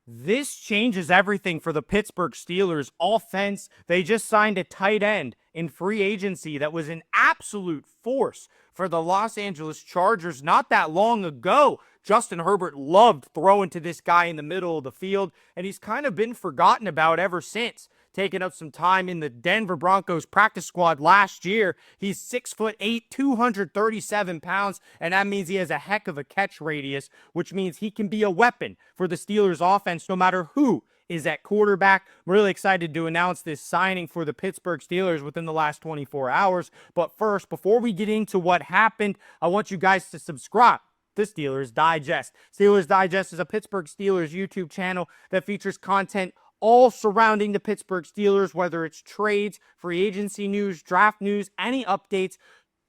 This changes everything for the Pittsburgh Steelers offense. They just signed a tight end in free agency that was an absolute force for the Los Angeles Chargers not that long ago. Justin Herbert loved throwing to this guy in the middle of the field, and he's kind of been forgotten about ever since. Taking up some time in the Denver Broncos practice squad last year. He's 6'8", 237 pounds, and that means he has a heck of a catch radius, which means he can be a weapon for the Steelers offense no matter who is at quarterback. I'm really excited to announce this signing for the Pittsburgh Steelers within the last 24 hours. But first, before we get into what happened, I want you guys to subscribe to Steelers Digest. Steelers Digest is a Pittsburgh Steelers YouTube channel that features content all surrounding the Pittsburgh Steelers, whether it's trades, free agency news, draft news, any updates,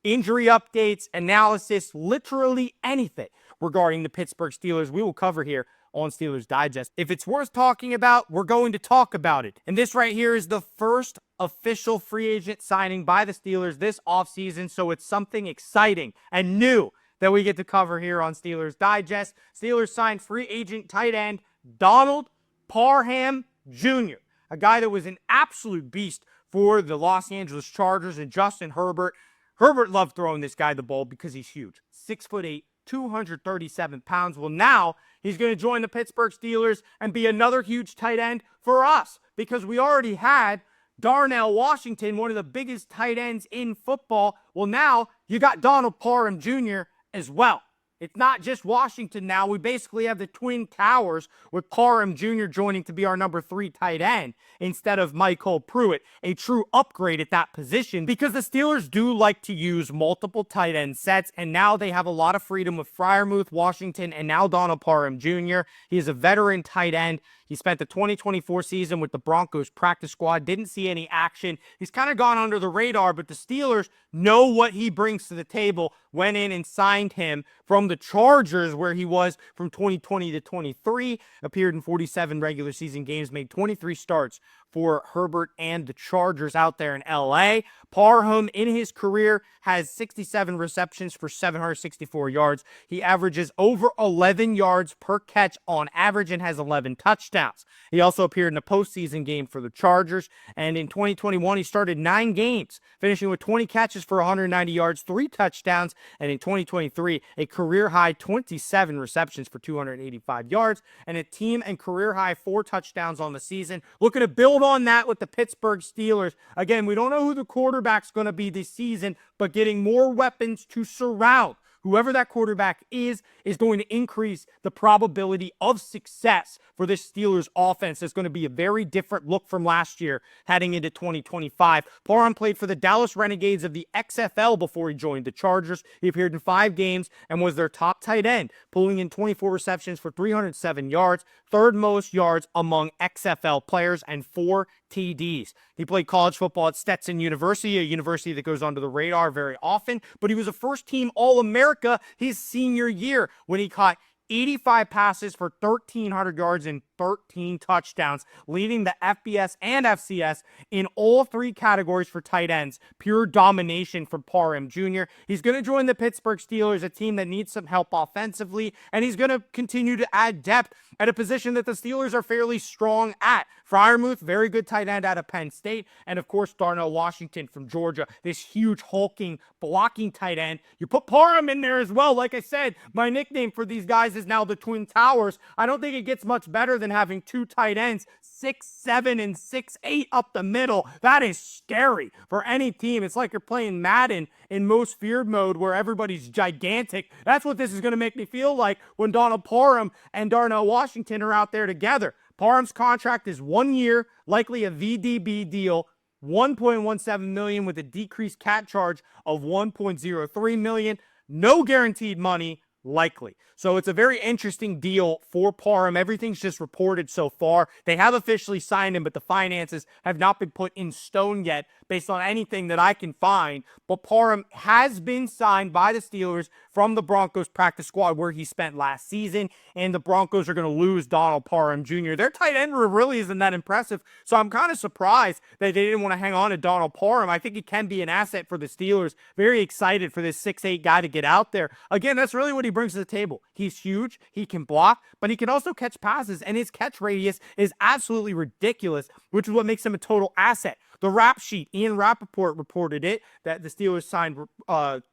injury updates, analysis, literally anything regarding the Pittsburgh Steelers we will cover here on Steelers Digest. If it's worth talking about, we're going to talk about it. And this right here is the first official free agent signing by the Steelers this offseason, so it's something exciting and new that we get to cover here on Steelers Digest. Steelers signed free agent tight end Donald Parham Jr., a guy that was an absolute beast for the Los Angeles Chargers, and Justin Herbert. Herbert loved throwing this guy the ball because he's huge. 6'8", 237 pounds. Well, now he's going to join the Pittsburgh Steelers and be another huge tight end for us because we already had Darnell Washington, one of the biggest tight ends in football. Well, now you got Donald Parham Jr. as well. It's not just Washington now. We basically have the Twin Towers with Parham Jr. joining to be our number 3 tight end instead of Michael Pruitt, a true upgrade at that position because the Steelers do like to use multiple tight end sets, and now they have a lot of freedom with Freiermuth, Washington, and now Donald Parham Jr. He is a veteran tight end. He spent the 2024 season with the Broncos practice squad, didn't see any action. He's kind of gone under the radar, but the Steelers know what he brings to the table, went in and signed him from the Chargers, where he was from 2020 to 23, appeared in 47 regular season games, made 23 starts for Herbert and the Chargers out there in LA. Parham in his career has 67 receptions for 764 yards. He averages over 11 yards per catch on average and has 11 touchdowns. He also appeared in a postseason game for the Chargers, and in 2021 he started 9 games, finishing with 20 catches for 190 yards, 3 touchdowns, and in 2023 a career high 27 receptions for 285 yards and a team and career high 4 touchdowns on the season. Looking to build on that with the Pittsburgh Steelers. Again, we don't know who the quarterback's going to be this season, but getting more weapons to surround whoever that quarterback is going to increase the probability of success for this Steelers offense. It's going to be a very different look from last year heading into 2025. Parham played for the Dallas Renegades of the XFL before he joined the Chargers. He appeared in 5 games and was their top tight end, pulling in 24 receptions for 307 yards, third most yards among XFL players, and 4 TDs. He played college football at Stetson University, a university that goes under the radar very often, but he was a first-team All-America his senior year when he caught 85 passes for 1,300 yards and 13 touchdowns, leading the FBS and FCS in all 3 categories for tight ends. Pure domination from Parham Jr. He's going to join the Pittsburgh Steelers, a team that needs some help offensively, and he's going to continue to add depth at a position that the Steelers are fairly strong at. Freiermuth, very good tight end out of Penn State, and of course Darnell Washington from Georgia, this huge hulking blocking tight end. You put Parham in there as well. Like I said, my nickname for these guys is now the Twin Towers. I don't think it gets much better than having 2 tight ends, 6'7" and 6'8" up the middle. That is scary for any team. It's like you're playing Madden in most feared mode where everybody's gigantic. That's what this is going to make me feel like when Donald Parham and Darnell Washington are out there together. Parham's contract is 1 year, likely a VDB deal, $1.17 million with a decreased cap charge of $1.03 million. No guaranteed money, likely. So it's a very interesting deal for Parham. Everything's just reported so far. They have officially signed him, but the finances have not been put in stone yet based on anything that I can find. But Parham has been signed by the Steelers from the Broncos practice squad where he spent last season, and the Broncos are going to lose Donald Parham Jr. Their tight end really isn't that impressive, so I'm kind of surprised that they didn't want to hang on to Donald Parham. I think he can be an asset for the Steelers. Very excited for this 6'8" guy to get out there. Again, that's really what he brings to the table. He's huge, he can block, but he can also catch passes, and his catch radius is absolutely ridiculous, which is what makes him a total asset. The rap sheet, Ian Rappaport reported it, that the Steelers signed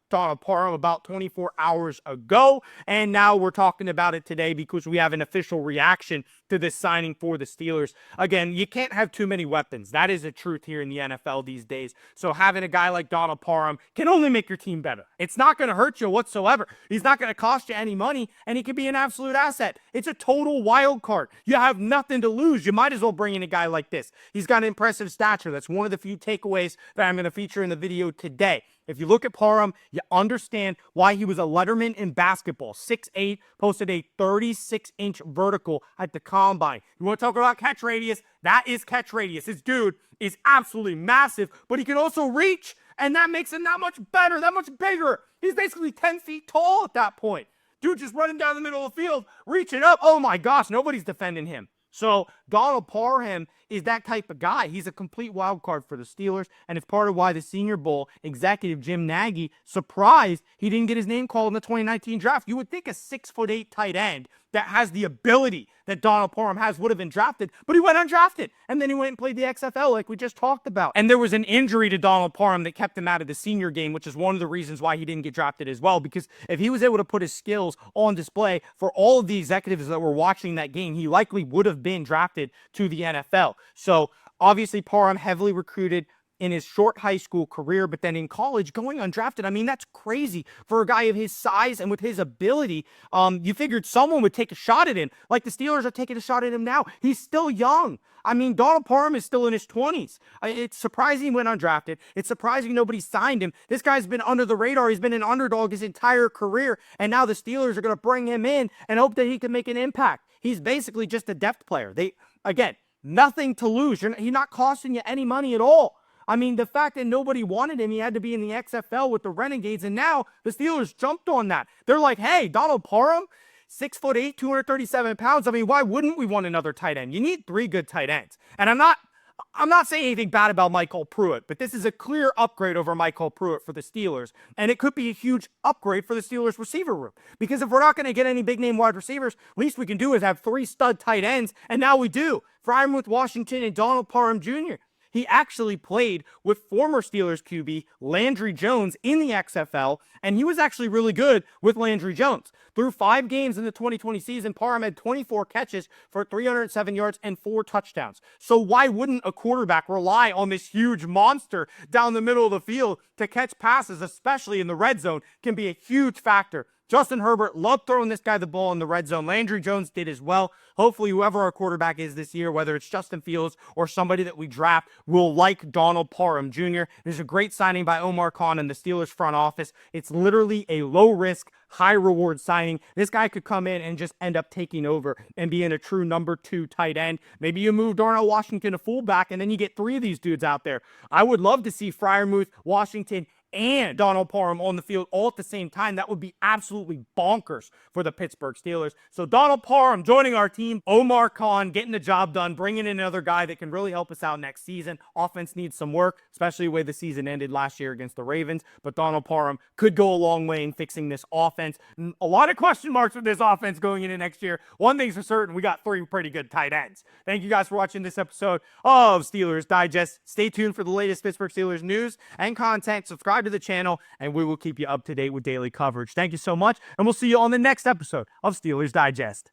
Donald Parham about 24 hours ago, and now we're talking about it today because we have an official reaction to this signing for the Steelers. Again, you can't have too many weapons. That is the truth here in the NFL these days. So having a guy like Donald Parham can only make your team better. It's not going to hurt you whatsoever. He's not going to cost you any money, and he can be an absolute asset. It's a total wild card. You have nothing to lose. You might as well bring in a guy like this. He's got an impressive stature. That's one of the few takeaways that I'm going to feature in the video today. If you look at Parham, you understand why he was a letterman in basketball. 6'8", posted a 36-inch vertical at the combine. You want to talk about catch radius? That is catch radius. This dude is absolutely massive, but he can also reach, and that makes him that much better, that much bigger. He's basically 10 feet tall at that point. Dude just running down the middle of the field, reaching up. Oh my gosh, nobody's defending him. So Donald Parham is that type of guy. He's a complete wild card for the Steelers, and it's part of why the Senior Bowl executive Jim Nagy surprised he didn't get his name called in the 2019 draft. You would think a 6'8" tight end that has the ability that Donald Parham has would have been drafted, but he went undrafted, and then he went and played the XFL like we just talked about. And there was an injury to Donald Parham that kept him out of the senior game, which is one of the reasons why he didn't get drafted as well, because if he was able to put his skills on display for all of the executives that were watching that game, he likely would have been drafted to the NFL. So obviously Parham heavily recruited in his short high school career, but then in college going undrafted. I mean, that's crazy for a guy of his size and with his ability. You figured someone would take a shot at him, like the Steelers are taking a shot at him now. He's still young. I mean, Donald Parham is still in his 20s. It's surprising he went undrafted. It's surprising nobody signed him. This guy's been under the radar. He's been an underdog his entire career, and now the Steelers are going to bring him in and hope that he can make an impact. He's basically just a depth player. Again, nothing to lose. He's not costing you any money at all. I mean, the fact that nobody wanted him, he had to be in the XFL with the Renegades, and now the Steelers jumped on that. They're like, hey, Donald Parham, 6'8", 237 pounds. I mean, why wouldn't we want another tight end? You need 3 good tight ends. And I'm not saying anything bad about Michael Pruitt, but this is a clear upgrade over Michael Pruitt for the Steelers, and it could be a huge upgrade for the Steelers receiver room. Because if we're not going to get any big-name wide receivers, least we can do is have 3 stud tight ends, and now we do. Freiermuth Washington and Donald Parham Jr. He actually played with former Steelers QB Landry Jones in the XFL, and he was actually really good with Landry Jones. Through 5 games in the 2020 season, Parham had 24 catches for 307 yards and 4 touchdowns. So why wouldn't a quarterback rely on this huge monster down the middle of the field to catch passes, especially in the red zone, can be a huge factor. Justin Herbert loved throwing this guy the ball in the red zone. Landry Jones did as well. Hopefully, whoever our quarterback is this year, whether it's Justin Fields or somebody that we draft, will like Donald Parham Jr. This is a great signing by Omar Khan and the Steelers front office. It's literally a low-risk, high-reward signing. This guy could come in and just end up taking over and being a true number 2 tight end. Maybe you move Darnell Washington to fullback, and then you get 3 of these dudes out there. I would love to see Freiermuth, Washington, and Donald Parham on the field all at the same time. That would be absolutely bonkers for the Pittsburgh Steelers. So Donald Parham joining our team, Omar Khan getting the job done, bringing in another guy that can really help us out next season. Offense needs some work, especially the way the season ended last year against the Ravens, but Donald Parham could go a long way in fixing this offense. A lot of question marks with this offense going into next year. One thing's for certain, we got 3 pretty good tight ends. Thank you guys for watching this episode of Steelers Digest. Stay tuned for the latest Pittsburgh Steelers news and content. Subscribe to the channel, and we will keep you up to date with daily coverage. Thank you so much, and we'll see you on the next episode of Steelers Digest.